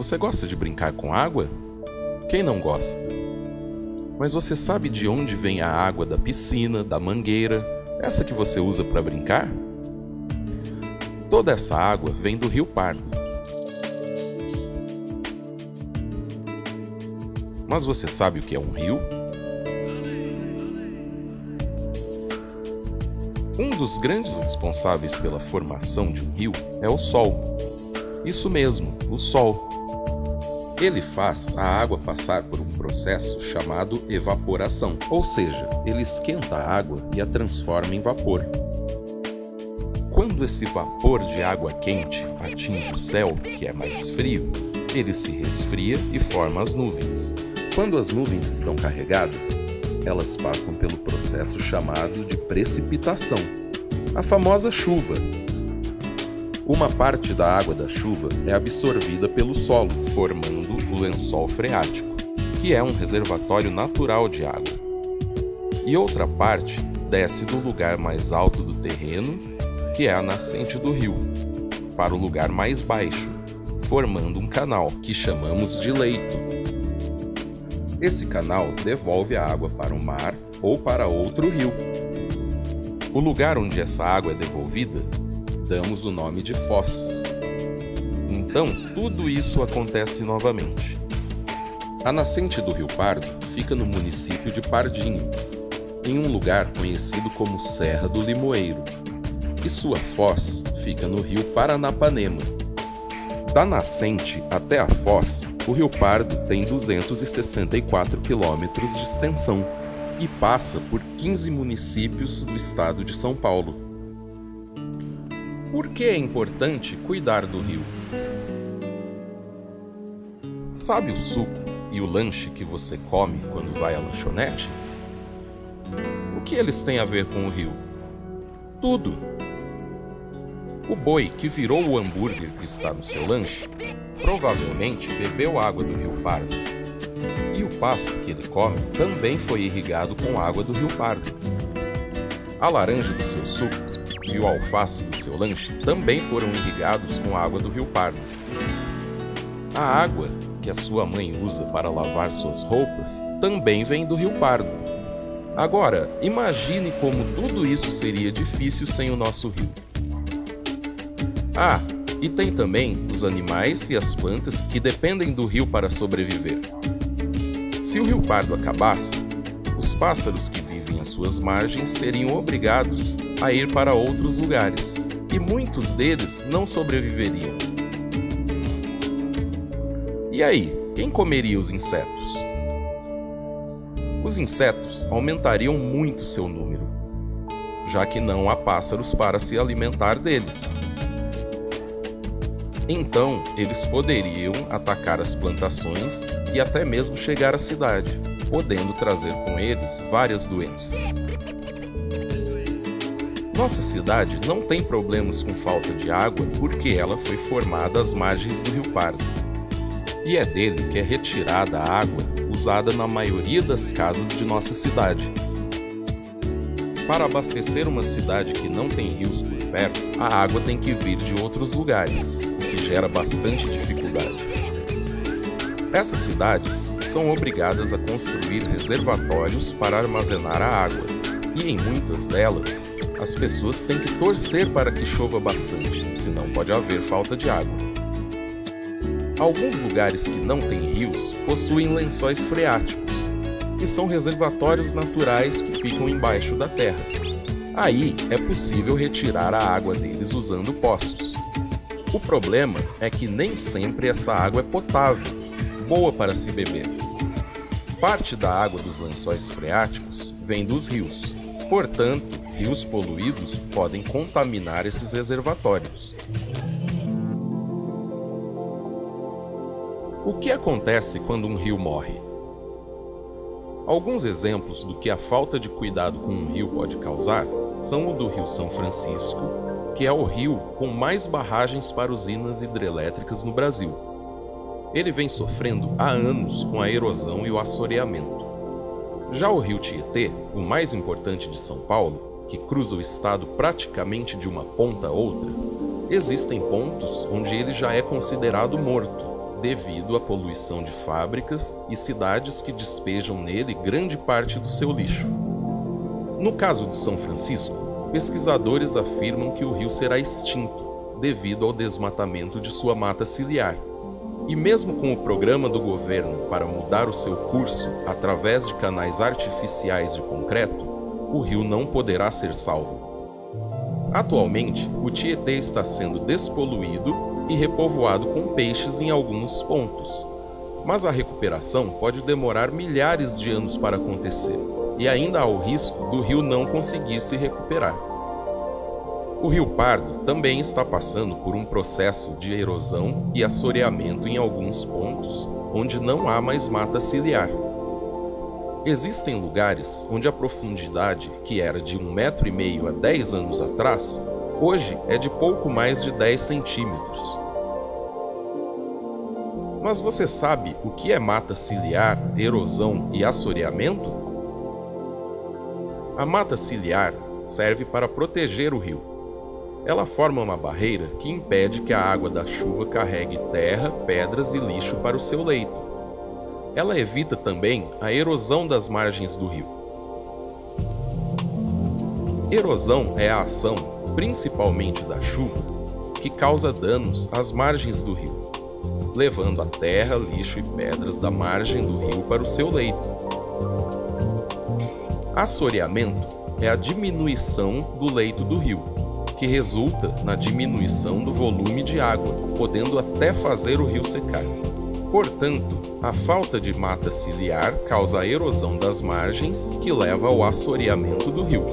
Você gosta de brincar com água? Quem não gosta? Mas você sabe de onde vem a água da piscina, da mangueira, essa que você usa para brincar? Toda essa água vem do Rio Pardo. Mas você sabe o que é um rio? Um dos grandes responsáveis pela formação de um rio é o Sol. Isso mesmo, o Sol. Ele faz a água passar por um processo chamado evaporação, ou seja, ele esquenta a água e a transforma em vapor. Quando esse vapor de água quente atinge o céu, que é mais frio, ele se resfria e forma as nuvens. Quando as nuvens estão carregadas, elas passam pelo processo chamado de precipitação, a famosa chuva. Uma parte da água da chuva é absorvida pelo solo, formando o lençol freático, que é um reservatório natural de água. E outra parte desce do lugar mais alto do terreno, que é a nascente do rio, para o lugar mais baixo, formando um canal, que chamamos de leito. Esse canal devolve a água para o mar ou para outro rio. O lugar onde essa água é devolvida, damos o nome de foz. Então, tudo isso acontece novamente. A nascente do Rio Pardo fica no município de Pardinho, em um lugar conhecido como Serra do Limoeiro, e sua foz fica no rio Paranapanema. Da nascente até a foz, o Rio Pardo tem 264 quilômetros de extensão e passa por 15 municípios do estado de São Paulo. Por que é importante cuidar do rio? Sabe o suco e o lanche que você come quando vai à lanchonete? O que eles têm a ver com o rio? Tudo! O boi que virou o hambúrguer que está no seu lanche provavelmente bebeu água do Rio Pardo. E o pasto que ele come também foi irrigado com água do Rio Pardo. A laranja do seu suco e o alface do seu lanche também foram irrigados com água do Rio Pardo. A água que a sua mãe usa para lavar suas roupas também vem do Rio Pardo. Agora, imagine como tudo isso seria difícil sem o nosso rio. Ah, e tem também os animais e as plantas que dependem do rio para sobreviver. Se o Rio Pardo acabasse, os pássaros que vivem às suas margens seriam obrigados a ir para outros lugares, e muitos deles não sobreviveriam. E aí, quem comeria os insetos? Os insetos aumentariam muito seu número, já que não há pássaros para se alimentar deles. Então, eles poderiam atacar as plantações e até mesmo chegar à cidade, podendo trazer com eles várias doenças. Nossa cidade não tem problemas com falta de água porque ela foi formada às margens do Rio Pardo. E é dele que é retirada a água usada na maioria das casas de nossa cidade. Para abastecer uma cidade que não tem rios por perto, a água tem que vir de outros lugares, o que gera bastante dificuldade. Essas cidades são obrigadas a construir reservatórios para armazenar a água, e em muitas delas, as pessoas têm que torcer para que chova bastante, senão pode haver falta de água. Alguns lugares que não têm rios possuem lençóis freáticos, que são reservatórios naturais que ficam embaixo da terra. Aí é possível retirar a água deles usando poços. O problema é que nem sempre essa água é potável, boa para se beber. Parte da água dos lençóis freáticos vem dos rios. Portanto, rios poluídos podem contaminar esses reservatórios. O que acontece quando um rio morre? Alguns exemplos do que a falta de cuidado com um rio pode causar são o do Rio São Francisco, que é o rio com mais barragens para usinas hidrelétricas no Brasil. Ele vem sofrendo há anos com a erosão e o assoreamento. Já o Rio Tietê, o mais importante de São Paulo, que cruza o estado praticamente de uma ponta a outra, existem pontos onde ele já é considerado morto, devido à poluição de fábricas e cidades que despejam nele grande parte do seu lixo. No caso do São Francisco, pesquisadores afirmam que o rio será extinto devido ao desmatamento de sua mata ciliar. E mesmo com o programa do governo para mudar o seu curso através de canais artificiais de concreto, o rio não poderá ser salvo. Atualmente, o Tietê está sendo despoluído e repovoado com peixes em alguns pontos, mas a recuperação pode demorar milhares de anos para acontecer, e ainda há o risco do rio não conseguir se recuperar. O Rio Pardo também está passando por um processo de erosão e assoreamento em alguns pontos, onde não há mais mata ciliar. Existem lugares onde a profundidade, que era de 1,5 m há 10 anos atrás, hoje é de pouco mais de 10 centímetros. Mas você sabe o que é mata ciliar, erosão e assoreamento? A mata ciliar serve para proteger o rio. Ela forma uma barreira que impede que a água da chuva carregue terra, pedras e lixo para o seu leito. Ela evita também a erosão das margens do rio. Erosão é a ação, principalmente da chuva, que causa danos às margens do rio, levando a terra, lixo e pedras da margem do rio para o seu leito. Assoreamento é a diminuição do leito do rio, que resulta na diminuição do volume de água, podendo até fazer o rio secar. Portanto, a falta de mata ciliar causa a erosão das margens, que leva ao assoreamento do rio.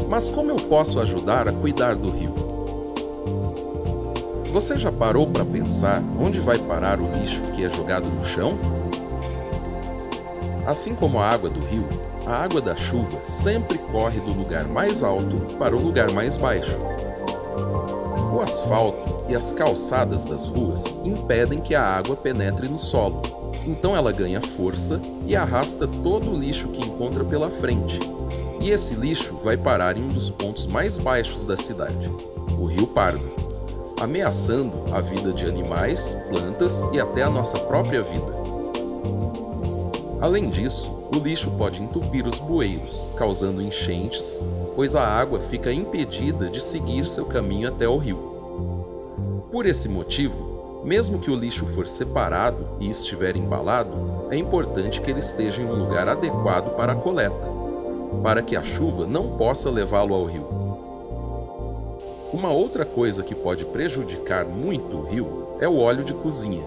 Mas como eu posso ajudar a cuidar do rio? Você já parou para pensar onde vai parar o lixo que é jogado no chão? Assim como a água do rio, a água da chuva sempre corre do lugar mais alto para o lugar mais baixo. O asfalto e as calçadas das ruas impedem que a água penetre no solo, então ela ganha força e arrasta todo o lixo que encontra pela frente. E esse lixo vai parar em um dos pontos mais baixos da cidade, o Rio Pardo, ameaçando a vida de animais, plantas e até a nossa própria vida. Além disso, o lixo pode entupir os bueiros, causando enchentes, pois a água fica impedida de seguir seu caminho até o rio. Por esse motivo, mesmo que o lixo for separado e estiver embalado, é importante que ele esteja em um lugar adequado para a coleta, para que a chuva não possa levá-lo ao rio. Uma outra coisa que pode prejudicar muito o rio é o óleo de cozinha.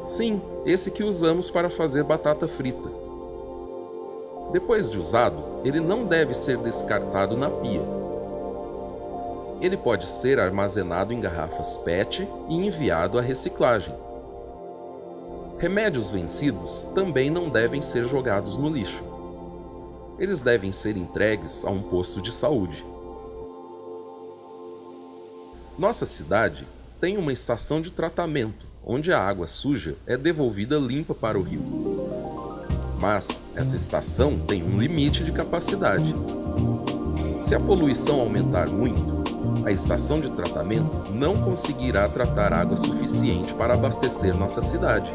Sim, esse que usamos para fazer batata frita. Depois de usado, ele não deve ser descartado na pia. Ele pode ser armazenado em garrafas PET e enviado à reciclagem. Remédios vencidos também não devem ser jogados no lixo. Eles devem ser entregues a um posto de saúde. Nossa cidade tem uma estação de tratamento, onde a água suja é devolvida limpa para o rio. Mas essa estação tem um limite de capacidade. Se a poluição aumentar muito, a estação de tratamento não conseguirá tratar água suficiente para abastecer nossa cidade.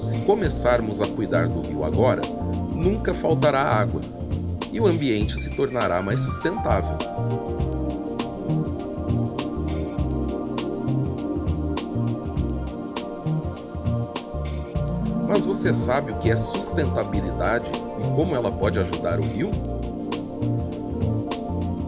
Se começarmos a cuidar do rio agora, nunca faltará água e o ambiente se tornará mais sustentável. Mas você sabe o que é sustentabilidade e como ela pode ajudar o rio?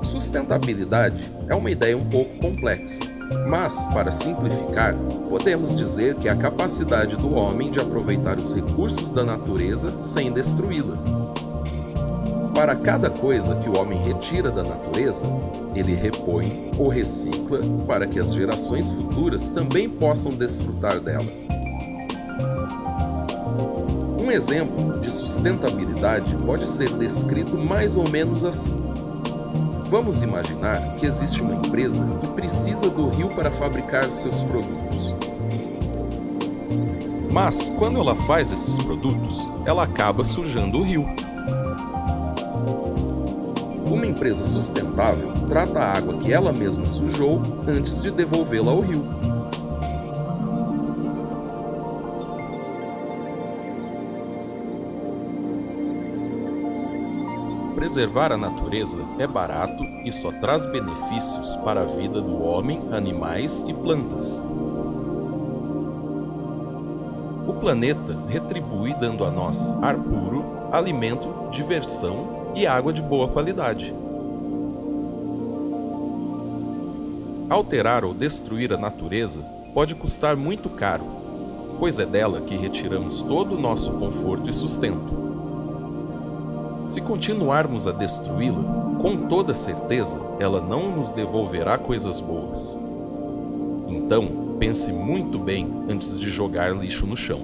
Sustentabilidade é uma ideia um pouco complexa, mas, para simplificar, podemos dizer que é a capacidade do homem de aproveitar os recursos da natureza sem destruí-la. Para cada coisa que o homem retira da natureza, ele repõe ou recicla para que as gerações futuras também possam desfrutar dela. Um exemplo de sustentabilidade pode ser descrito mais ou menos assim. Vamos imaginar que existe uma empresa que precisa do rio para fabricar seus produtos. Mas, quando ela faz esses produtos, ela acaba sujando o rio. Uma empresa sustentável trata a água que ela mesma sujou antes de devolvê-la ao rio. Preservar a natureza é barato e só traz benefícios para a vida do homem, animais e plantas. O planeta retribui dando a nós ar puro, alimento, diversão e água de boa qualidade. Alterar ou destruir a natureza pode custar muito caro, pois é dela que retiramos todo o nosso conforto e sustento. Se continuarmos a destruí-la, com toda certeza ela não nos devolverá coisas boas. Então, pense muito bem antes de jogar lixo no chão.